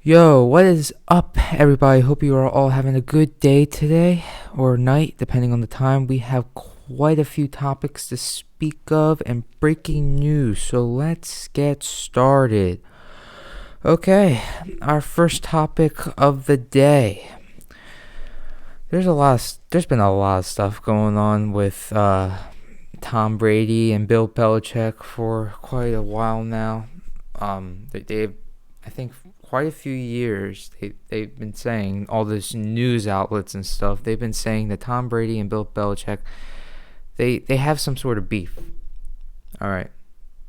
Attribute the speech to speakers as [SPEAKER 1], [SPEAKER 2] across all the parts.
[SPEAKER 1] Yo, what is up, everybody? Hope you are all having a good day today or night, depending on the time. We have quite a few topics to speak of and breaking news, so let's get started. Okay, our first topic of the day. There's been a lot of stuff going on with Tom Brady and Bill Belichick for quite a while now. They've, I think, quite a few years they've been saying, all this news outlets and stuff, they've been saying that Tom Brady and Bill Belichick, they have some sort of beef. All right,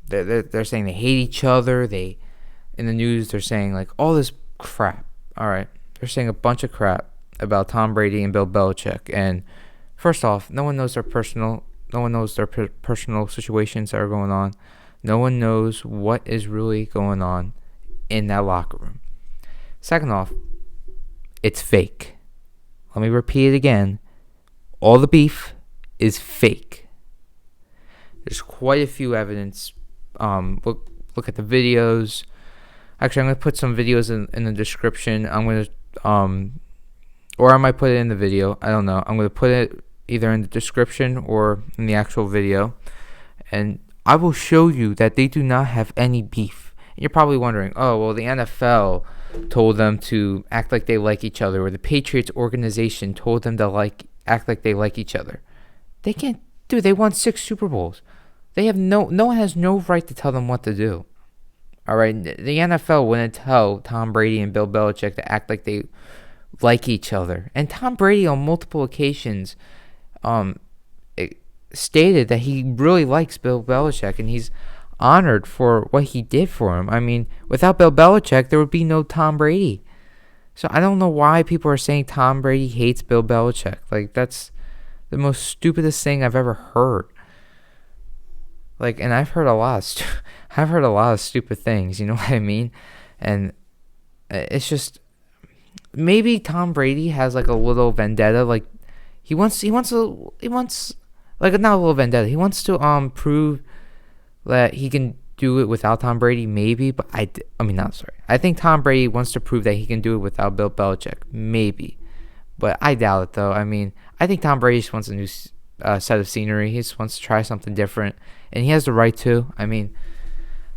[SPEAKER 1] they're saying they hate each other. They in the news they're saying like all this crap. All right, they're saying a bunch of crap about Tom Brady and Bill Belichick. And first off, no one knows their personal situations that are going on. No one knows what is really going on in that locker room. Second off, it's fake. Let me repeat it again. All the beef is fake. There's quite a few evidence. Look at the videos. Actually, I'm going to put some videos in the description. I'm going to, or I might put it in the video. I don't know. I'm going to put it either in the description or in the actual video. And I will show you that they do not have any beef. And you're probably wondering, oh, well, the NFL told them to act like they like each other, or the Patriots organization told them to act like they like each other. They can't do. They won 6 Super Bowls. They have no one has no right to tell them what to do. All right, the NFL wouldn't tell Tom Brady and Bill Belichick to act like they like each other. And Tom Brady on multiple occasions stated that he really likes Bill Belichick and he's honored for what he did for him. I mean, without Bill Belichick, there would be no Tom Brady. So I don't know why people are saying Tom Brady hates Bill Belichick. Like, that's the most stupidest thing I've ever heard. Like, and I've heard a lot of stupid things, you know what I mean? And it's just, maybe Tom Brady has like a little vendetta. Like, he wants like, not a little vendetta. He wants to prove that he can do it without Tom Brady, maybe. But I think Tom Brady wants to prove that he can do it without Bill Belichick, maybe. But I doubt it, though. I mean, I think Tom Brady just wants a new set of scenery. He just wants to try something different, and he has the right to. I mean,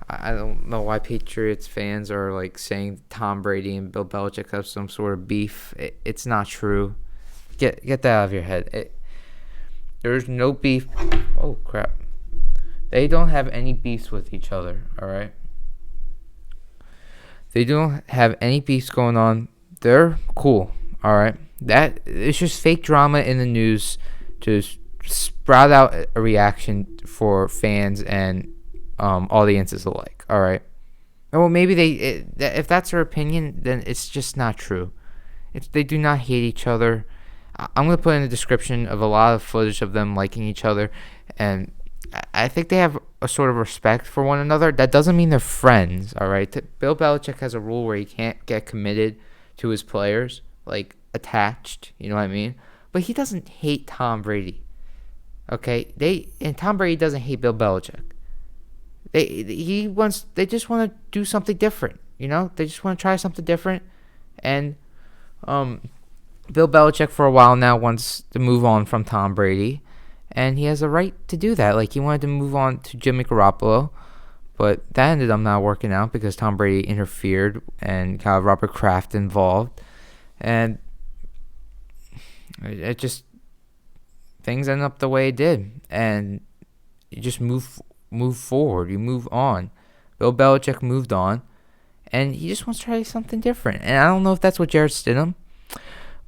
[SPEAKER 1] I don't know why Patriots fans are like saying Tom Brady and Bill Belichick have some sort of beef. It's not true. Get that out of your head. There's no beef. Oh, crap. They don't have any beefs with each other, all right? They don't have any beefs going on. They're cool, all right? That it's just fake drama in the news to sprout out a reaction for fans and audiences alike, all right? Well, maybe if that's their opinion, then it's just not true. They do not hate each other. I'm going to put in the description of a lot of footage of them liking each other, and I think they have a sort of respect for one another. That doesn't mean they're friends, all right? Bill Belichick has a rule where he can't get committed to his players, like attached, you know what I mean? But he doesn't hate Tom Brady, okay? And Tom Brady doesn't hate Bill Belichick. They just want to do something different, you know? They just want to try something different, and Bill Belichick for a while now wants to move on from Tom Brady. And he has a right to do that. Like, he wanted to move on to Jimmy Garoppolo, but that ended up not working out because Tom Brady interfered and got Robert Kraft involved. And it just, things ended up the way it did. And you just move forward. You move on. Bill Belichick moved on, and he just wants to try something different. And I don't know if that's what Jarrett Stidham,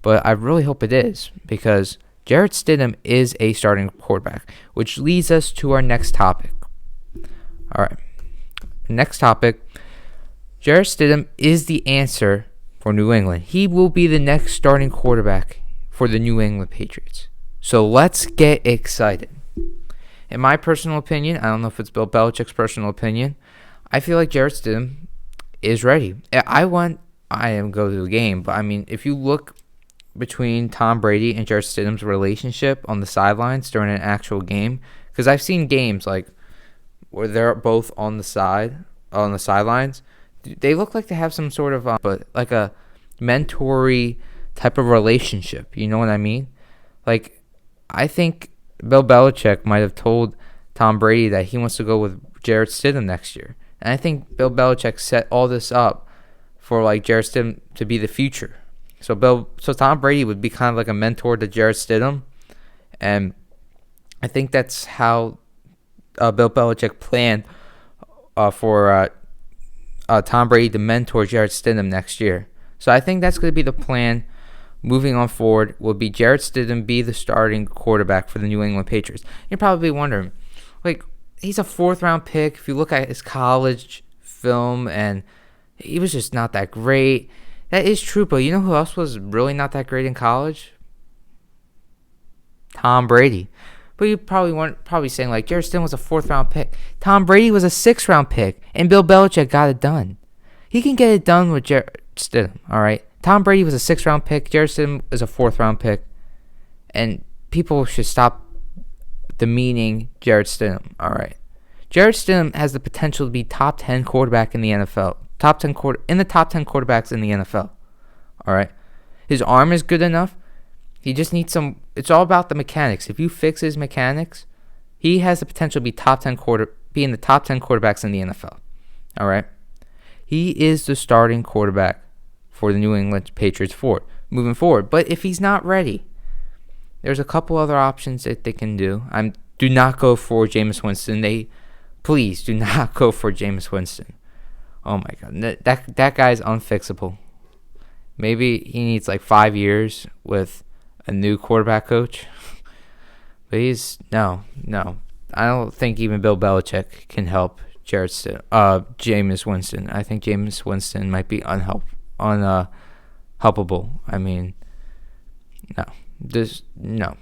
[SPEAKER 1] but I really hope it is, because Jarrett Stidham is a starting quarterback, which leads us to our next topic. All right. Next topic. Jarrett Stidham is the answer for New England. He will be the next starting quarterback for the New England Patriots. So let's get excited. In my personal opinion, I don't know if it's Bill Belichick's personal opinion, I feel like Jarrett Stidham is ready. I am go to the game, but I mean, if you look between Tom Brady and Jarrett Stidham's relationship on the sidelines during an actual game, because I've seen games like where they're both on the sidelines, they look like they have some sort of but like a mentory type of relationship. You know what I mean? Like, I think Bill Belichick might have told Tom Brady that he wants to go with Jarrett Stidham next year. And I think Bill Belichick set all this up for like Jarrett Stidham to be the future. So Tom Brady would be kind of like a mentor to Jarrett Stidham. And I think that's how Bill Belichick planned for Tom Brady to mentor Jarrett Stidham next year. So I think that's going to be the plan moving on forward. Will be Jarrett Stidham be the starting quarterback for the New England Patriots. You're probably wondering, like, he's a 4th-round pick. If you look at his college film, and he was just not that great. That is true, but you know who else was really not that great in college? Tom Brady. But you probably weren't saying like Jarrett Stidham was a 4th-round pick. Tom Brady was a 6th-round pick, and Bill Belichick got it done. He can get it done with Jarrett Stidham. All right. Tom Brady was a 6th-round pick. Jarrett Stidham is a 4th-round pick, and people should stop demeaning Jarrett Stidham. All right. Jarrett Stidham has the potential to be top 10 quarterback in the NFL. In the top 10 quarterbacks in the NFL. All right. His arm is good enough. He just needs some. It's all about the mechanics. If you fix his mechanics, he has the potential to be in the top 10 quarterbacks in the NFL. All right. He is the starting quarterback for the New England Patriots moving forward. But if he's not ready, there's a couple other options that they can do. Do not go for Jameis Winston. Please do not go for Jameis Winston. Oh my God, that guy's unfixable. Maybe he needs like 5 years with a new quarterback coach. But no. I don't think even Bill Belichick can help Jameis Winston. I think Jameis Winston might be unhelpable. I mean, no. No.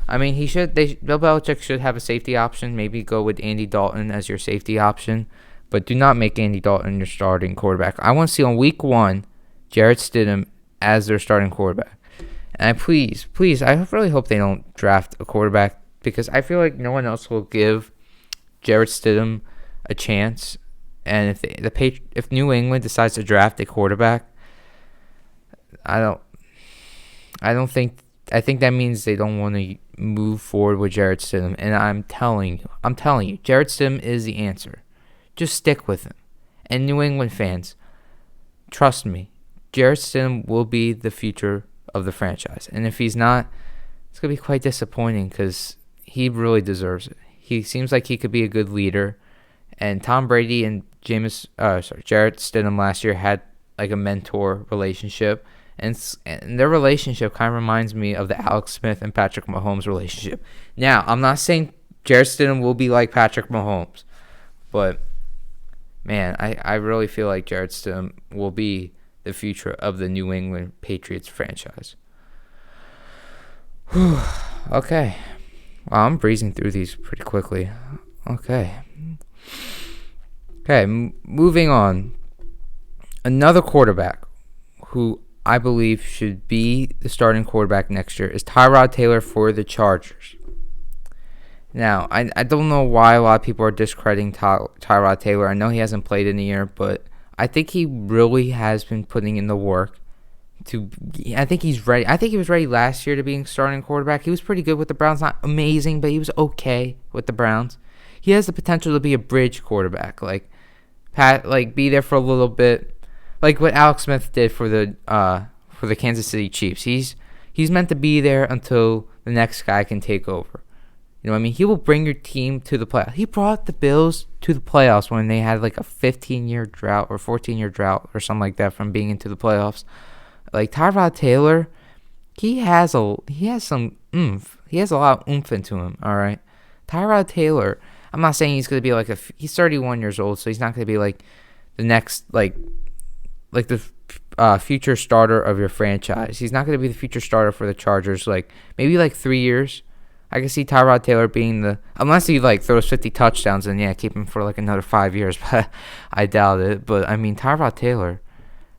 [SPEAKER 1] I mean, Bill Belichick should have a safety option. Maybe go with Andy Dalton as your safety option, but do not make Andy Dalton your starting quarterback. I want to see on week 1 Jarrett Stidham as their starting quarterback. And please, I really hope they don't draft a quarterback, because I feel like no one else will give Jarrett Stidham a chance. And if New England decides to draft a quarterback, I think that means they don't want to move forward with Jarrett Stidham. And I'm telling you, Jarrett Stidham is the answer. Just stick with him. And New England fans, trust me, Jarrett Stidham will be the future of the franchise. And if he's not, it's going to be quite disappointing, because he really deserves it. He seems like he could be a good leader. And Tom Brady and Jarrett Stidham last year had like a mentor relationship. And their relationship kind of reminds me of the Alex Smith and Patrick Mahomes relationship. Now, I'm not saying Jarrett Stidham will be like Patrick Mahomes, but man, I really feel like Jarrett Stidham will be the future of the New England Patriots franchise. Okay. Well, I'm breezing through these pretty quickly. Okay, moving on. Another quarterback who I believe should be the starting quarterback next year is Tyrod Taylor for the Chargers. Now, I don't know why a lot of people are discrediting Tyrod Taylor. I know he hasn't played in a year, but I think he really has been putting in the work. I think he's ready. I think he was ready last year to being starting quarterback. He was pretty good with the Browns. Not amazing, but he was okay with the Browns. He has the potential to be a bridge quarterback, be there for a little bit, like what Alex Smith did for the Kansas City Chiefs. He's meant to be there until the next guy can take over. You know what I mean? He will bring your team to the playoffs. He brought the Bills to the playoffs when they had like a 15-year drought or 14-year drought or something like that from being into the playoffs. Like Tyrod Taylor, he has some oomph. He has a lot of oomph into him. All right, Tyrod Taylor. I'm not saying he's going to be like he's 31 years old, so he's not going to be like the next like the future starter of your franchise. He's not going to be the future starter for the Chargers. Like maybe like 3 years. I can see Tyrod Taylor being unless he like throws 50 touchdowns, and yeah, keep him for like another 5 years. But I doubt it. But I mean, Tyrod Taylor,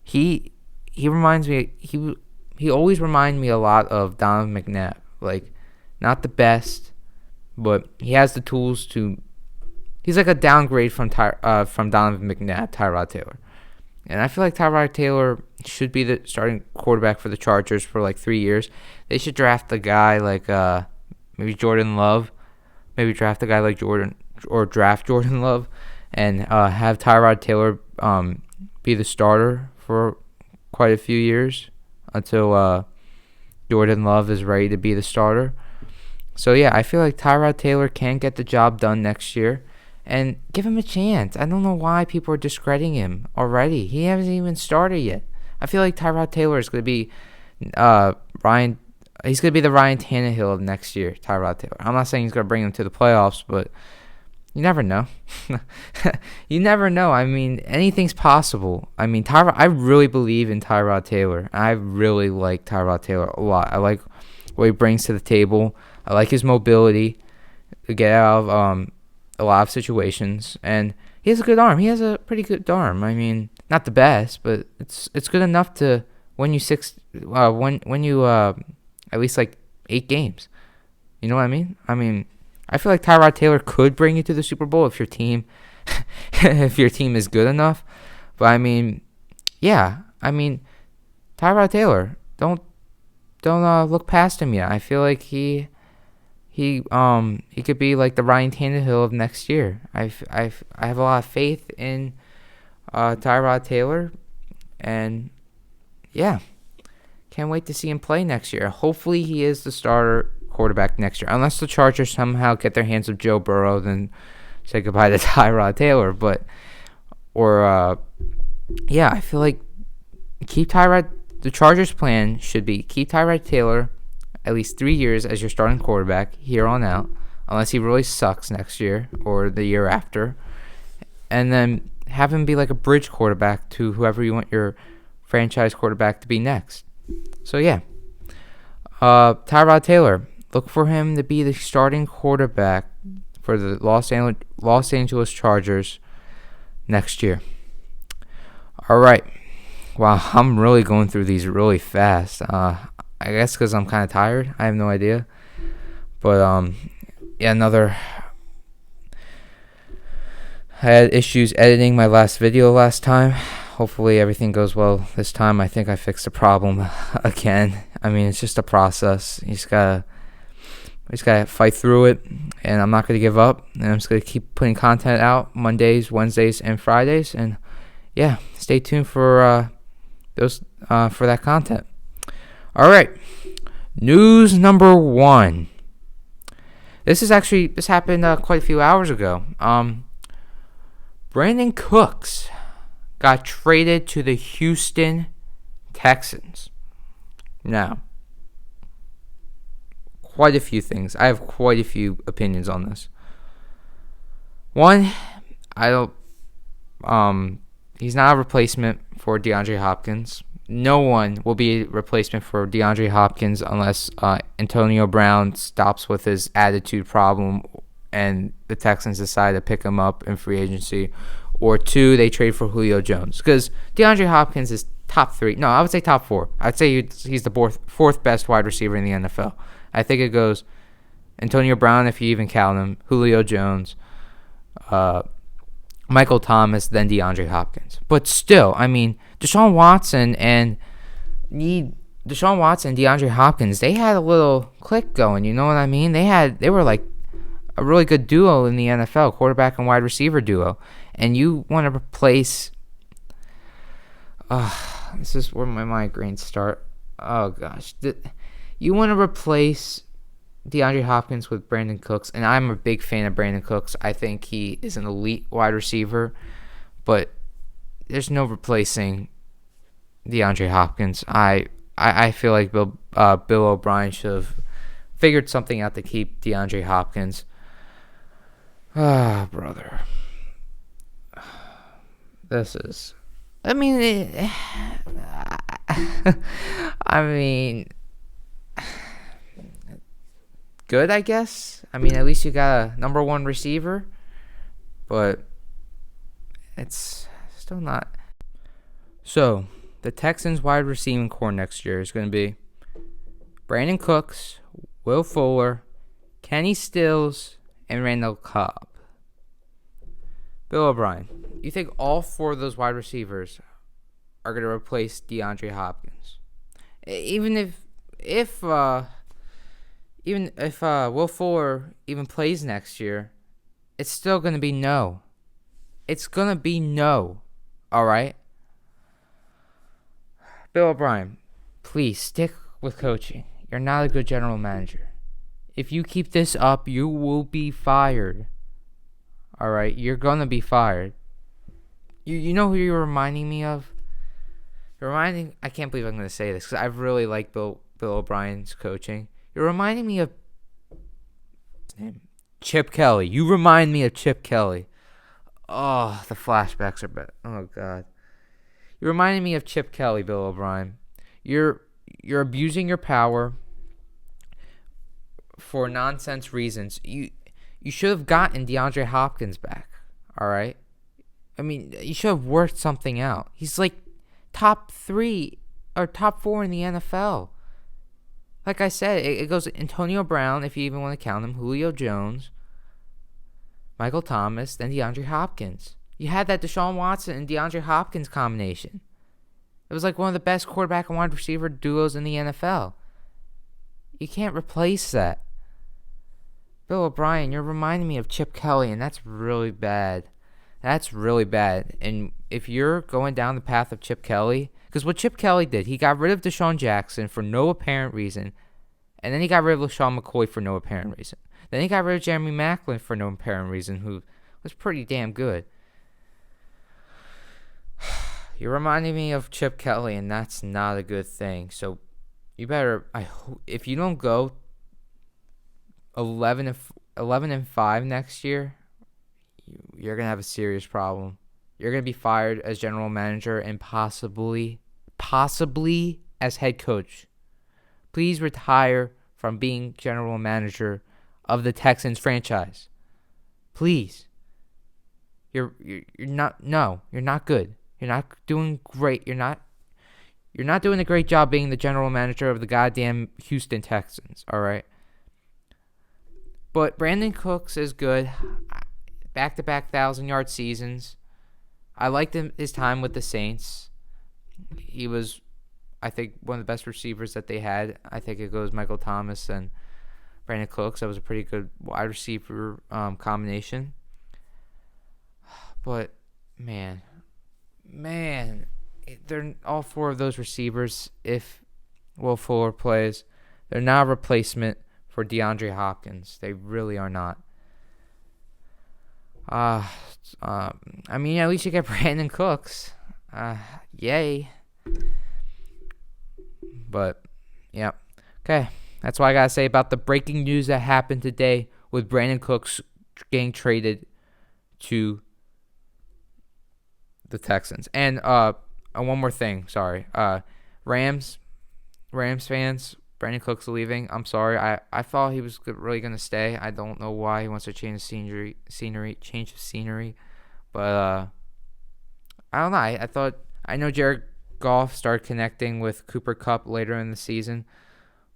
[SPEAKER 1] he reminds me. He always reminds me a lot of Donovan McNabb. Like not the best, but he has the tools to he's like a downgrade from Donovan McNabb, Tyrod Taylor. And I feel like Tyrod Taylor should be the starting quarterback for the Chargers for like 3 years. They should draft a guy like maybe Jordan Love. Maybe draft a guy like draft Jordan Love and have Tyrod Taylor be the starter for quite a few years until Jordan Love is ready to be the starter. So, yeah, I feel like Tyrod Taylor can get the job done next year. And give him a chance. I don't know why people are discrediting him already. He hasn't even started yet. I feel like Tyrod Taylor is going to be Ryan. He's going to be the Ryan Tannehill of next year, Tyrod Taylor. I'm not saying he's going to bring him to the playoffs, but you never know. You never know. I mean, anything's possible. I mean, I really believe in Tyrod Taylor. I really like Tyrod Taylor a lot. I like what he brings to the table. I like his mobility to get out of a lot of situations, and he has a good arm. He has a pretty good arm. I mean, not the best, but it's good enough to win you at least like 8 games. You know what I mean? I mean, I feel like Tyrod Taylor could bring you to the Super Bowl if your team is good enough. But I mean, yeah, I mean, Tyrod Taylor, don't look past him yet. I feel like he could be like the Ryan Tannehill of next year. I have a lot of faith in Tyrod Taylor, and yeah, can't wait to see him play next year. Hopefully, he is the starter quarterback next year. Unless the Chargers somehow get their hands of Joe Burrow, then say goodbye to Tyrod Taylor. Yeah, I feel like the Chargers' plan should be keep Tyrod Taylor at least 3 years as your starting quarterback here on out, unless he really sucks next year or the year after, and then have him be like a bridge quarterback to whoever you want your franchise quarterback to be next. So yeah, Tyrod Taylor, look for him to be the starting quarterback for the Los Angeles Chargers next year. All right. Wow, I'm really going through these really fast. I guess because I'm kind of tired. I have no idea. But, yeah, I had issues editing my last video last time. Hopefully everything goes well this time. I think I fixed the problem again. I mean, it's just a process. You just gotta fight through it. And I'm not going to give up. And I'm just going to keep putting content out Mondays, Wednesdays, and Fridays. And, yeah, stay tuned for that content. All right, news number 1. This happened quite a few hours ago. Brandin Cooks got traded to the Houston Texans. Now, quite a few things. I have quite a few opinions on this. One, he's not a replacement for DeAndre Hopkins. No one will be a replacement for DeAndre Hopkins unless Antonio Brown stops with his attitude problem and the Texans decide to pick him up in free agency. Or 2, they trade for Julio Jones. Because DeAndre Hopkins is top 3. No, I would say top 4. I'd say he's the fourth best wide receiver in the NFL. I think it goes Antonio Brown, if you even count him, Julio Jones, Michael Thomas, then DeAndre Hopkins. But still, I mean, Deshaun Watson and DeAndre Hopkins, they had a little click going, you know what I mean? They were like a really good duo in the NFL, quarterback and wide receiver duo. And you want to replace this is where my migraines start. Oh gosh. You want to replace DeAndre Hopkins with Brandin Cooks, and I'm a big fan of Brandin Cooks. I think he is an elite wide receiver, but there's no replacing DeAndre Hopkins. I feel like Bill O'Brien should have figured something out to keep DeAndre Hopkins. Brother. This is... I mean, good, I guess. I mean, at least you got a number 1 receiver, but it's still not. So, the Texans wide receiving core next year is going to be Brandin Cooks, Will Fuller, Kenny Stills, and Randall Cobb. Bill O'Brien, you think all 4 of those wide receivers are going to replace DeAndre Hopkins? Even if Will Fuller even plays next year, it's still going to be no. It's going to be no. All right? Bill O'Brien, please stick with coaching. You're not a good general manager. If you keep this up, you will be fired. All right? You're going to be fired. You know who you're reminding me of? I can't believe I'm going to say this because I really like Bill O'Brien's coaching. You're reminding me of Chip Kelly. You remind me of Chip Kelly. Oh, the flashbacks are bad. Oh, God. You're reminding me of Chip Kelly, Bill O'Brien. You're abusing your power for nonsense reasons. You should have gotten DeAndre Hopkins back, all right? I mean, you should have worked something out. He's like top 3 or top 4 in the NFL. Like I said, it goes Antonio Brown, if you even want to count him, Julio Jones, Michael Thomas, then DeAndre Hopkins. You had that Deshaun Watson and DeAndre Hopkins combination. It was like one of the best quarterback and wide receiver duos in the NFL. You can't replace that. Bill O'Brien, you're reminding me of Chip Kelly, and that's really bad. That's really bad. And if you're going down the path of Chip Kelly, because what Chip Kelly did, he got rid of Deshaun Jackson for no apparent reason, and then he got rid of LaShawn McCoy for no apparent reason. Then he got rid of Jeremy Maclin for no apparent reason, who was pretty damn good. You're reminding me of Chip Kelly, and that's not a good thing. So you better, if you don't go 11-5 next year, you're gonna have a serious problem. You're gonna be fired as general manager and possibly as head coach. Please retire from being general manager of the Texans franchise. Please. You're not good. You're not doing great. You're not doing a great job being the general manager of the goddamn Houston Texans, all right? But Brandin Cooks is good. Back-to-back 1,000-yard seasons. I liked his time with the Saints. He was, I think, one of the best receivers that they had. I think it goes Michael Thomas and Brandin Cooks. That was a pretty good wide receiver combination. But, man, they're all 4 of those receivers, if Will Fuller plays, they're not a replacement for DeAndre Hopkins. They really are not. I mean, at least you get Brandin Cooks. Yay. But, yeah. Okay. That's what I got to say about the breaking news that happened today with Brandin Cooks getting traded to the Texans. And one more thing. Sorry. Rams fans, Brandin Cooks leaving. I'm sorry. I thought he was really going to stay. I don't know why he wants to change the scenery. But I don't know. I know Jared Goff started connecting with Cooper Kupp later in the season,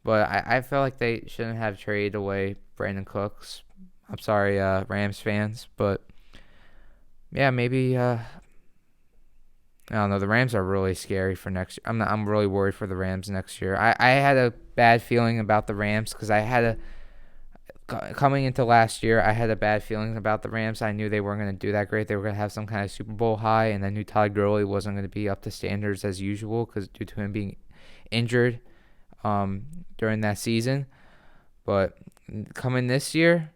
[SPEAKER 1] but I felt like they shouldn't have traded away Brandin Cooks. I'm sorry, Rams fans, but yeah, maybe. I don't know. The Rams are really scary for next year. I'm really worried for the Rams next year. I had a bad feeling about the Rams because coming into last year, I had a bad feeling about the Rams. I knew they weren't going to do that great. They were going to have some kind of Super Bowl high, and I knew Todd Gurley wasn't going to be up to standards as usual because due to him being injured during that season. But coming this year,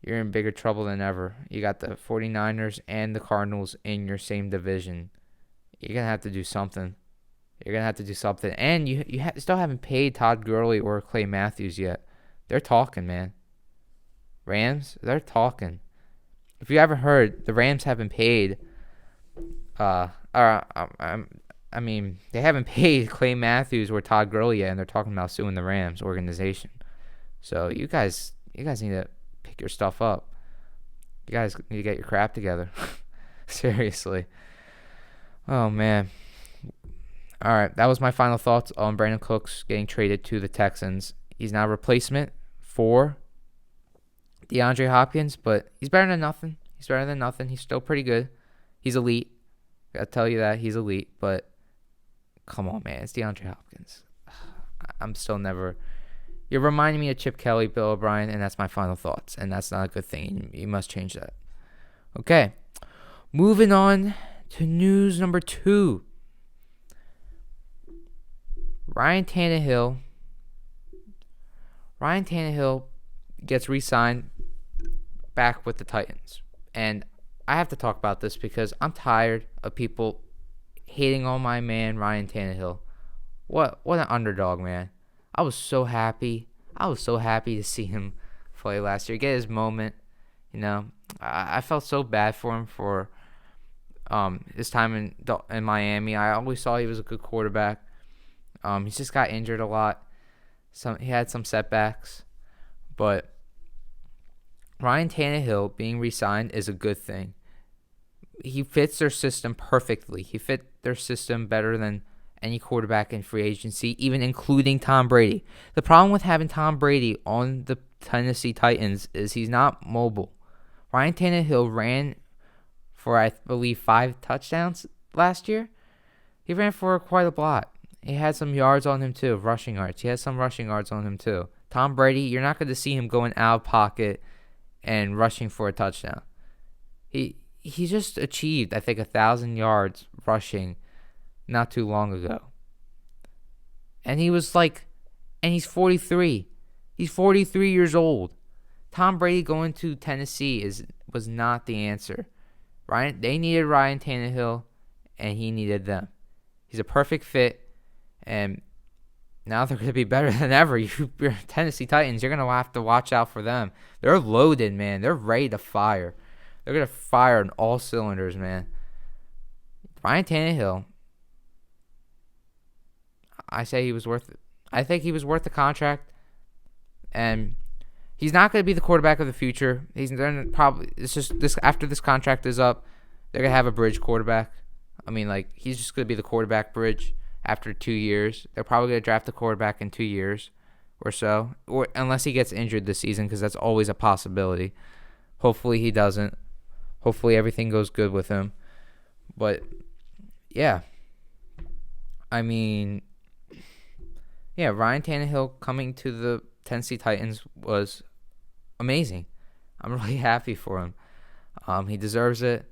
[SPEAKER 1] you're in bigger trouble than ever. You got the 49ers and the Cardinals in your same division. You're going to have to do something. And you still haven't paid Todd Gurley or Clay Matthews yet. They're talking, man. Rams, they're talking. If you ever heard, the Rams haven't paid. They haven't paid Clay Matthews or Todd Gurley yet, and they're talking about suing the Rams organization. So you guys need to pick your stuff up. You guys need to get your crap together. Seriously. Oh, man. All right, that was my final thoughts on Brandin Cooks getting traded to the Texans. He's now a replacement for DeAndre Hopkins, but he's better than nothing. He's better than nothing. He's still pretty good. He's elite. Gotta tell you that. He's elite. But come on, man. It's DeAndre Hopkins. I'm still never... You're reminding me of Chip Kelly, Bill O'Brien, and that's my final thoughts. And that's not a good thing. You must change that. Okay. Moving on to news number 2. Ryan Tannehill gets re-signed back with the Titans. And I have to talk about this because I'm tired of people hating on my man Ryan Tannehill. What an underdog, man. I was so happy to see him play last year, get his moment. I felt so bad for him for his time in Miami. I always saw he was a good quarterback. He just got injured a lot. He had some setbacks, but Ryan Tannehill being re-signed is a good thing. He fits their system perfectly. He fit their system better than any quarterback in free agency, even including Tom Brady. The problem with having Tom Brady on the Tennessee Titans is he's not mobile. Ryan Tannehill ran for, I believe, 5 touchdowns last year. He ran for quite a lot. He had some yards on him too, rushing yards. He had some rushing yards on him too. Tom Brady, you're not going to see him going out of pocket and rushing for a touchdown. He just achieved, I think, 1,000 yards rushing not too long ago. And he's 43. He's 43 years old. Tom Brady going to Tennessee was not the answer. They needed Ryan Tannehill, and he needed them. He's a perfect fit, and now they're going to be better than ever. You're Tennessee Titans, you're going to have to watch out for them. They're loaded, man. They're ready to fire. They're going to fire on all cylinders, man. Ryan Tannehill, I say he was worth it. I think he was worth the contract, and he's not going to be the quarterback of the future. It's just this after this contract is up, they're going to have a bridge quarterback. I mean, he's just going to be the quarterback bridge after 2 years. They're probably going to draft a quarterback in 2 years or so, or unless he gets injured this season, because that's always a possibility. Hopefully he doesn't. Hopefully everything goes good with him. But, yeah. I mean, yeah, Ryan Tannehill coming to the Tennessee Titans was amazing. I'm really happy for him. He deserves it.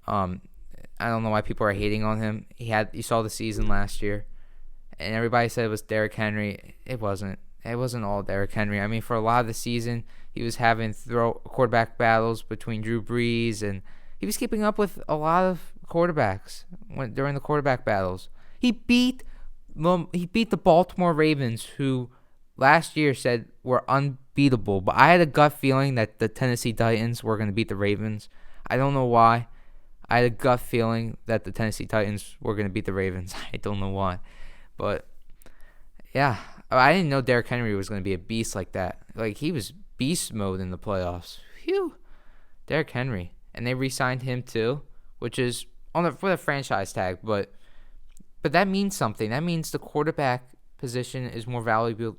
[SPEAKER 1] I don't know why people are hating on him. You saw the season last year, and everybody said it was Derrick Henry. It wasn't. It wasn't all Derrick Henry. I mean, for a lot of the season, he was having quarterback battles between Drew Brees, and he was keeping up with a lot of quarterbacks during the quarterback battles. He beat the Baltimore Ravens, who last year said were unbeatable, but I had a gut feeling that the Tennessee Titans were going to beat the Ravens. I don't know why. I had a gut feeling that the Tennessee Titans were going to beat the Ravens. I don't know why. But, yeah, I didn't know Derrick Henry was going to be a beast like that. He was beast mode in the playoffs. Phew. Derrick Henry. And they re-signed him too, which is for the franchise tag. But that means something. That means the quarterback position is more valuable.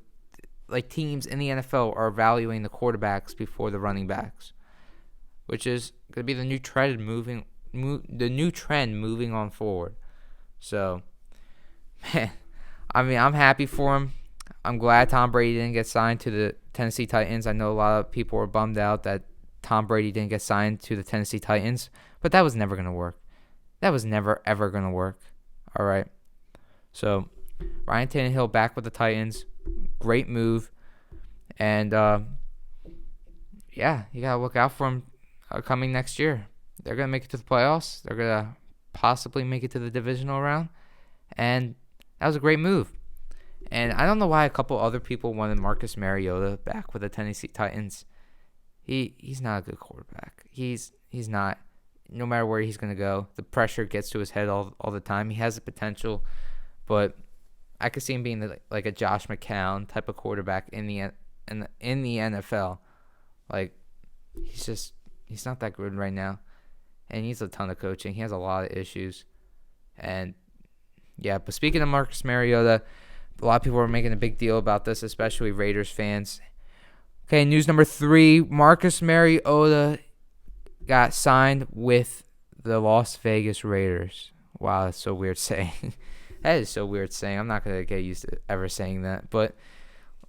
[SPEAKER 1] Teams in the NFL are valuing the quarterbacks before the running backs, which is going to be the new trend moving on forward. So, man, I mean, I'm happy for him. I'm glad Tom Brady didn't get signed to the Tennessee Titans. I know a lot of people were bummed out that Tom Brady didn't get signed to the Tennessee Titans, but that was never going to work. That was never, ever going to work. All right. So, Ryan Tannehill back with the Titans. Great move. And, yeah, you got to look out for him coming next year. They're going to make it to the playoffs. They're going to possibly make it to the divisional round. And that was a great move. And I don't know why a couple other people wanted Marcus Mariota back with the Tennessee Titans. He's not a good quarterback. He's not. No matter where he's going to go, the pressure gets to his head all the time. He has the potential, but I could see him being like a Josh McCown type of quarterback in the NFL. He's not that good right now. And he needs a ton of coaching. He has a lot of issues. And, yeah, but speaking of Marcus Mariota, a lot of people are making a big deal about this, especially Raiders fans. Okay, news number 3, Marcus Mariota got signed with the Las Vegas Raiders. Wow, that's so weird saying. That is so weird saying. I'm not going to get used to ever saying that. But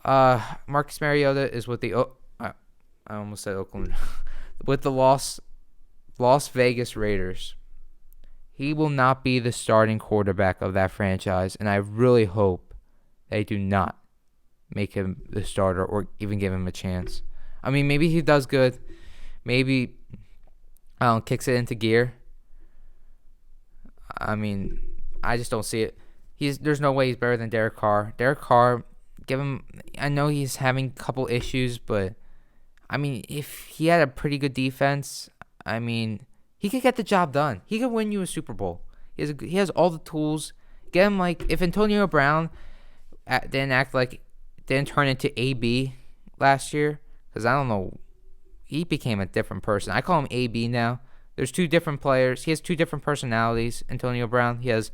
[SPEAKER 1] Marcus Mariota is with the I almost said Oakland. With the Las Vegas Raiders. He will not be the starting quarterback of that franchise, and I really hope they do not make him the starter or even give him a chance. I mean, maybe he does good. Maybe kicks it into gear. I mean, I just don't see it. There's no way he's better than Derek Carr. Derek Carr, I know he's having a couple issues, but I mean, if he had a pretty good defense, I mean, he could get the job done. He could win you a Super Bowl. He has all the tools. Get him if Antonio Brown didn't turn into AB last year, because I don't know, he became a different person. I call him AB now. There's two different players. He has two different personalities, Antonio Brown. He has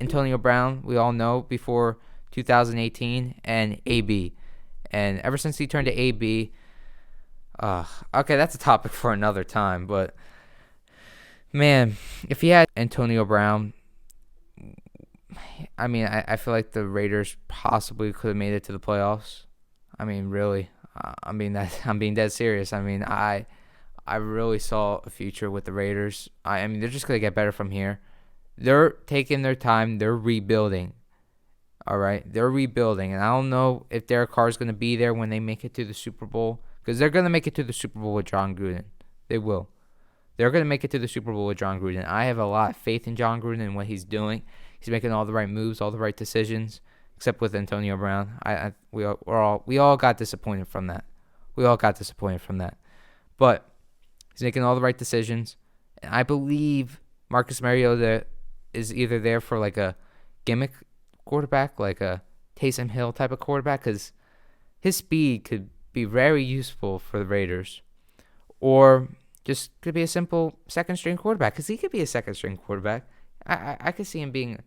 [SPEAKER 1] Antonio Brown, we all know, before 2018, and AB. And ever since he turned to AB, okay, that's a topic for another time, but man, if he had Antonio Brown, I mean, I feel like the Raiders possibly could have made it to the playoffs. I mean, really, I'm being dead serious. I mean, I really saw a future with the Raiders. I mean, they're just gonna get better from here. They're taking their time. They're rebuilding. All right, they're rebuilding, and I don't know if Derek Carr is gonna be there when they make it to the Super Bowl, because they're gonna make it to the Super Bowl with Jon Gruden. They will. They're gonna make it to the Super Bowl with Jon Gruden. I have a lot of faith in Jon Gruden and what he's doing. He's making all the right moves, all the right decisions, except with Antonio Brown. We all got disappointed from that. But he's making all the right decisions. And I believe Marcus Mariota is either there for like a gimmick quarterback, like a Taysom Hill type of quarterback, because his speed could be very useful for the Raiders. Or just could be a simple second-string quarterback, because he could be a second-string quarterback. I could see him being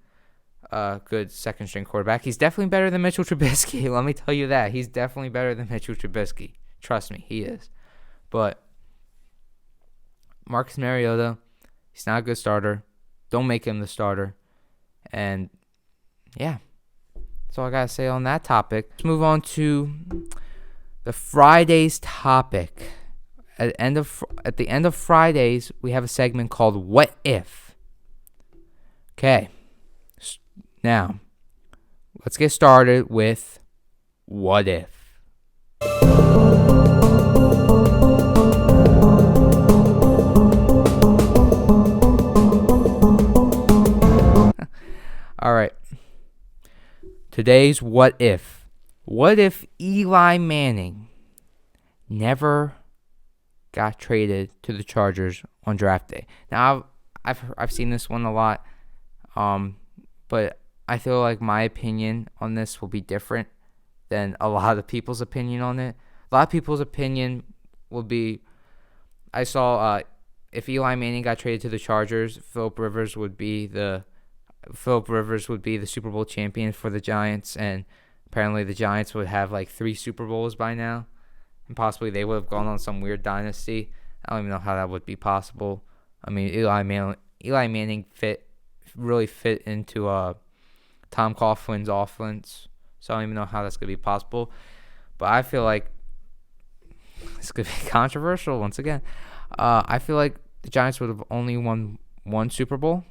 [SPEAKER 1] a good second-string quarterback. He's definitely better than Mitchell Trubisky. Let me tell you that. He's definitely better than Mitchell Trubisky. Trust me, he is. But Marcus Mariota, he's not a good starter. Don't make him the starter. And, yeah, that's all I got to say on that topic. Let's move on to the Fridays topic. At the end of Fridays, we have a segment called What If? Okay. Now, let's get started with What If? All right. Today's What If. What if Eli Manning never got traded to the Chargers on draft day? Now, I've seen this one a lot, but I feel like my opinion on this will be different than a lot of people's opinion on it. A lot of people's opinion will be, I saw if Eli Manning got traded to the Chargers, Philip Rivers would be the Super Bowl champion for the Giants, and apparently the Giants would have like 3 Super Bowls by now, and possibly they would have gone on some weird dynasty. I don't even know how that would be possible. I mean, Eli Manning really fit into Tom Coughlin's offense, so I don't even know how that's going to be possible. But I feel like it's going to be controversial once again. I feel like the Giants would have only won 1 Super Bowl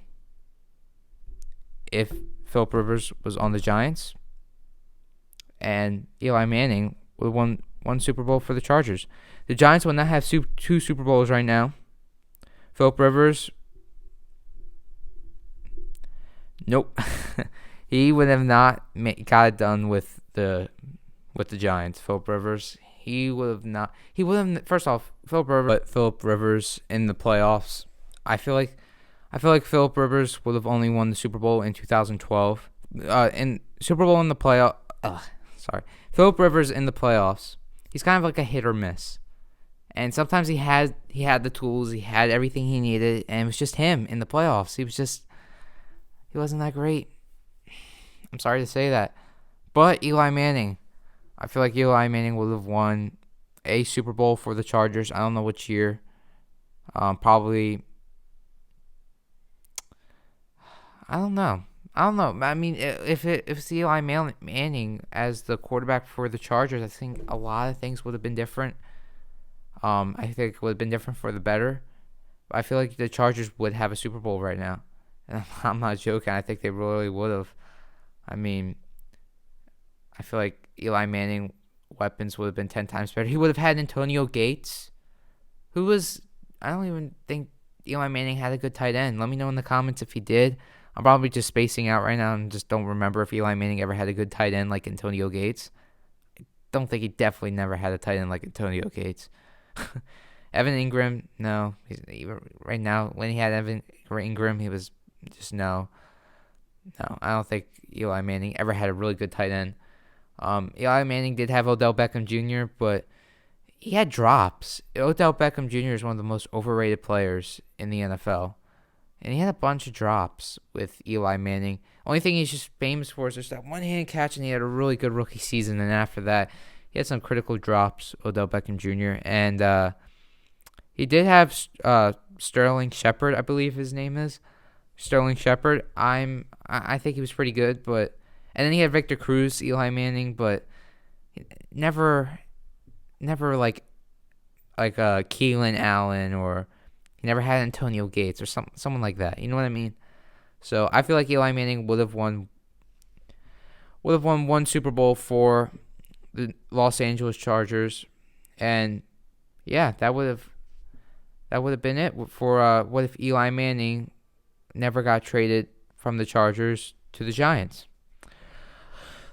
[SPEAKER 1] if Philip Rivers was on the Giants, and Eli Manning would have won 1 Super Bowl for the Chargers. The Giants would not have 2 Super Bowls right now. Philip Rivers, nope. He would have not got it done with the Giants. Philip Rivers, he would have not. He would have. First off, Philip Rivers in the playoffs. I feel like Philip Rivers would have only won the Super Bowl in 2012. In Super Bowl in the playoff. Philip Rivers in the playoffs. He's kind of like a hit or miss, and sometimes he had the tools, he had everything he needed, and it was just him in the playoffs. He wasn't that great. I'm sorry to say that. But Eli Manning, I feel like Eli Manning would have won a Super Bowl for the Chargers. I don't know which year. Probably, I don't know. I don't know. I mean, if it's Eli Manning as the quarterback for the Chargers, I think a lot of things would have been different. I think it would have been different for the better. I feel like the Chargers would have a Super Bowl right now, and I'm not joking. I think they really would have. I mean, I feel like Eli Manning weapons would have been 10 times better. He would have had Antonio Gates, who was, I don't even think Eli Manning had a good tight end. Let me know in the comments if he did. I'm probably just spacing out right now and just don't remember if Eli Manning ever had a good tight end like Antonio Gates. Don't think he definitely never had a tight end like Antonio Gates. Evan Ingram, no. Right now, when he had Evan Ingram, he was just no. No, I don't think Eli Manning ever had a really good tight end. Eli Manning did have Odell Beckham Jr., but he had drops. Odell Beckham Jr. is one of the most overrated players in the NFL. And he had a bunch of drops with Eli Manning. Only thing he's just famous for is just that one-handed catch, and he had a really good rookie season. And after that, he had some critical drops, Odell Beckham Jr. And he did have Sterling Shepard, I believe his name is. Sterling Shepard. I think he was pretty good, but and then he had Victor Cruz, Eli Manning, but never like Keelan Allen, or he never had Antonio Gates or someone like that. You know what I mean? So I feel like Eli Manning would have won one Super Bowl for the Los Angeles Chargers, and yeah, that would have been it for what if Eli Manning never got traded from the Chargers to the Giants.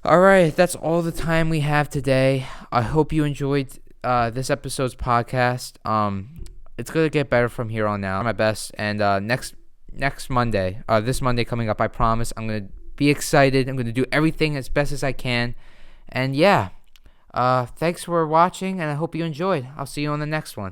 [SPEAKER 1] All right, that's all the time we have today. I hope you enjoyed this episode's podcast. It's gonna get better from here on out. My best, and next Monday, this Monday coming up, I promise I'm gonna be excited. I'm gonna do everything as best as I can, and yeah, thanks for watching, and I hope you enjoyed. I'll see you on the next one.